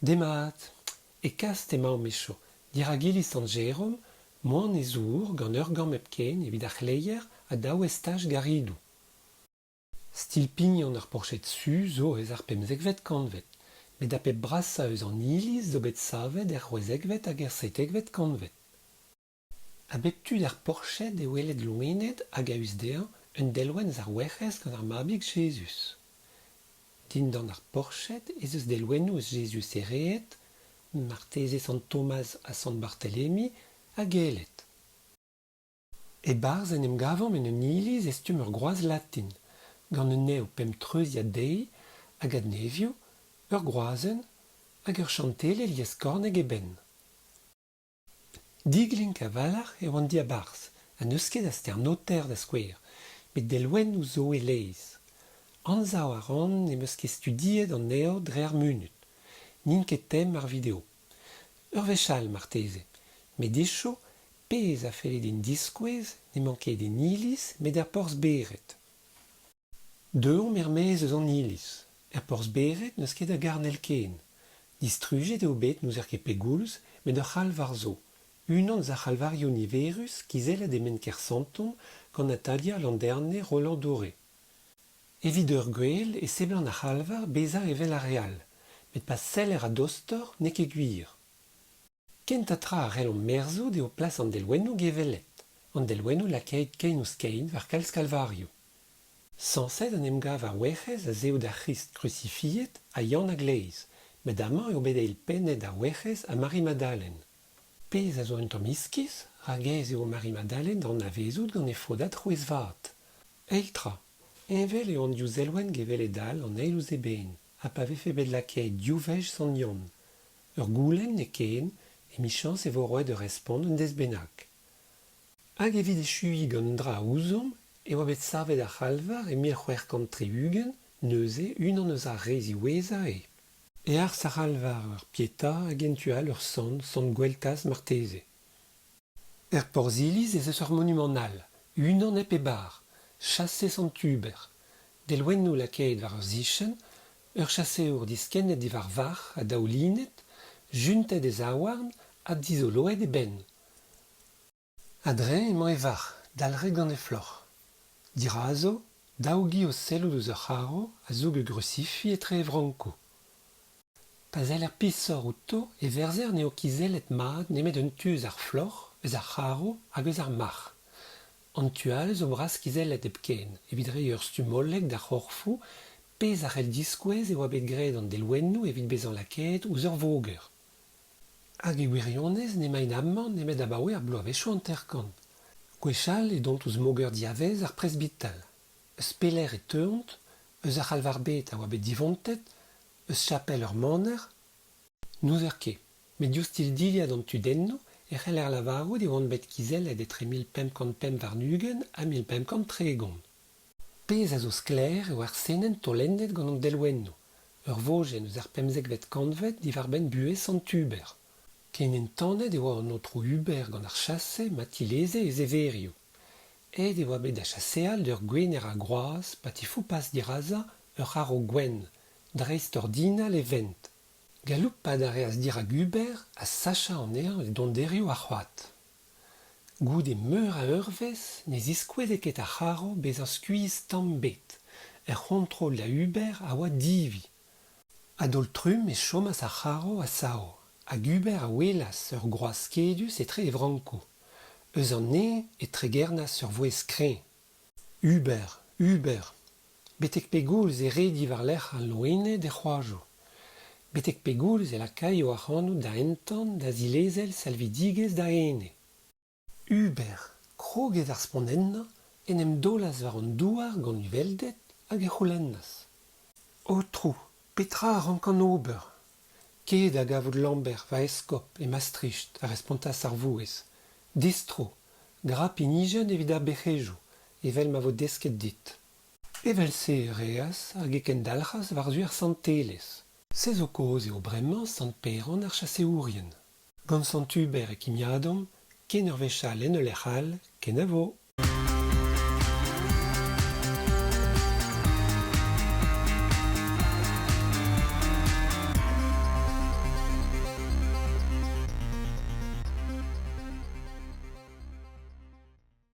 Demat, e kas emañ mecho. Dira gilis an Jérôme, moan e zour gant ur gant mepken evit ar c'hleier a daou estaj garidou. Stil pignon ar porchet su zo eus ar pemzekvet kanvet, met a pep brasa eus an iliz zo bet savet er c'hwezekvet hag er setekvet kanvet. A bep tud ar porchet e welet loenet hag a eus dezhañ un delwenn ar wec'hez gant ar mabig Jesus. Din d'an ar porchet ez eus delwennoù eus Jesus e reet, marteze Sant Thomas a Sant Barthélemy hag elet. E barz en em gavam en un iliz estum ur groaz latin, gant un neo pemtreuzia dei hag adnevioù, ur groazen hag ur chantele lies korneg e ben. Diglink a valar e oan di a barz, a neusket a ster noter da skouer, met delwennoù zo e leiz. Anzaou a ran ne meus ket studiet an eo dre ar munut, nin ket tem ar video. Ur vechal marteze, met decho pez a felle din diskouez ne manket en iliz met ar porz beret. Deom mermez eus an iliz, ar porz beret neus ket a garnel ken. Distrujet eo bet nous er ket pegoulz met ur c'halvar zo, unan eus ar c'halvarioù niverus kizellet e men ker santon gant Natalia Landerne Roland Doré. Evit ur gwell e seblant ar c'halvar bezañ evel ar real, met pa seller a dostor ne ket gwir. Kent a tra ar relon merzo deo plas an delwennoù gevelet, an delwennoù lakait kein ouz kein war kalz kalvarioù. Sanset an em gav ar wec'hez a zeo da Christ krucifiet a Yann a gleiz, met amañ eo bet eil pennet ar wec'hez a Marie-Madeleine. Pez a zo un tamm iskis, ragez eo Marie-Madeleine d'an avezout gant e fodat c'hwez vat. Eil-tra, envel eo an diou zelwenn gevelet all an eil ouz e ben, ha pa vefe bet lakait diou-vej san Yann. Ur goulenn ne ken, e michans e vo roet ur respont un dezbennak. Hag evit e chuiñ gant un dra a ouzom, e oa bet savet ar c'halvar e 1403 neuze unan eus ar rezi weza e. E ar sa c'halvar ur pieta hag entual ur sant gweltaz marteze. Er porziliz ez eus ur monument all, unan ep e bar, chasse Sant Hubert. Delwennoù lakait war ur zichen, ur chasseour diskennet diwar var a daoulinet, juntet e zaouarn ha dizoloet e ben. Adre emañ e var, dalret gant e floc'h. Dira zo, daougi o sellout eus ur c'haro a zoug e grucifi etre e vranko. Pas el er pissor o to e verzer neo kizellet mat nemet un tuz ar floc'h eus ar c'haro hag eus ar marc'h. An tual zo bras kizellet epken, evit re ur stumolleg da c'horfou, pez ar c'hell diskouez e oa bet graet an delwennoù evit bezañ lakaet ouz ur voger. Hag e wirionez n'emaint amañ nemet abaoe ar bloavechoù an terkant. Gwechal e dont ouz moger diavez ar presbital. Eus peller e teuont, eus ar c'halvar bet a oa bet divontet, eus chapel ur maner, nous ur ket. Met div stil diliad an tudennoù, e c'hell er lavarout e oant bet kizellet etre 1555 varnugen a 1530. Pez a zo skler eo ar senenn tolennet gant an delwennoù. Ur vojen eus ar pemzekvet kanvet diwar ben buez Sant Hubert. Ken en tannet e oa an otro Hubert gant ar chasse matileze e zeverioù. Ed e oa bet da chasseal d'ur gwener a groaz patifou pas diraza ur c'haro gwenn, dreist ur dinal e vent. Galoup pa da reas dir a Hubert a sacha an er e donderioù ar c'hoat. Gout e meur a eurvezh ne ziskouezet ket ar c'haro bez an skuizh tamm bet. Er kontrol da Hubert a oa divi. Adol trum e chomas ar c'haro a sao. Hag Hubert a welas ur groaz skedus etre e vranko. Eus an ne e tregernas ur voez kreñv. Hubert, Hubert, betek pegoulz e re diwar lec'h an loened e c'hoajoù. Betek pegoulz e lakay o ac'hanout da entan da zilezel salvidigez da ene. Hubert, kroget ar spondennañ en em dolas war an douar gant uveldet hag e c'houlennas. O trou, petra a rank an ober. Ket a gavout Lambert va Eskop e Maastricht a respontas ar vouez. Distro, gra pinijen evit ar bechejoù, evel ma vo desket dit. Evel se reas hag e ken dalc'has war zuer santelez. Se zo koz eo bremañ Sant Peran ar chasseourien. Gant Sant Hubert e kimiadom, ken ur vechal en ul ec'hal, ken a vo.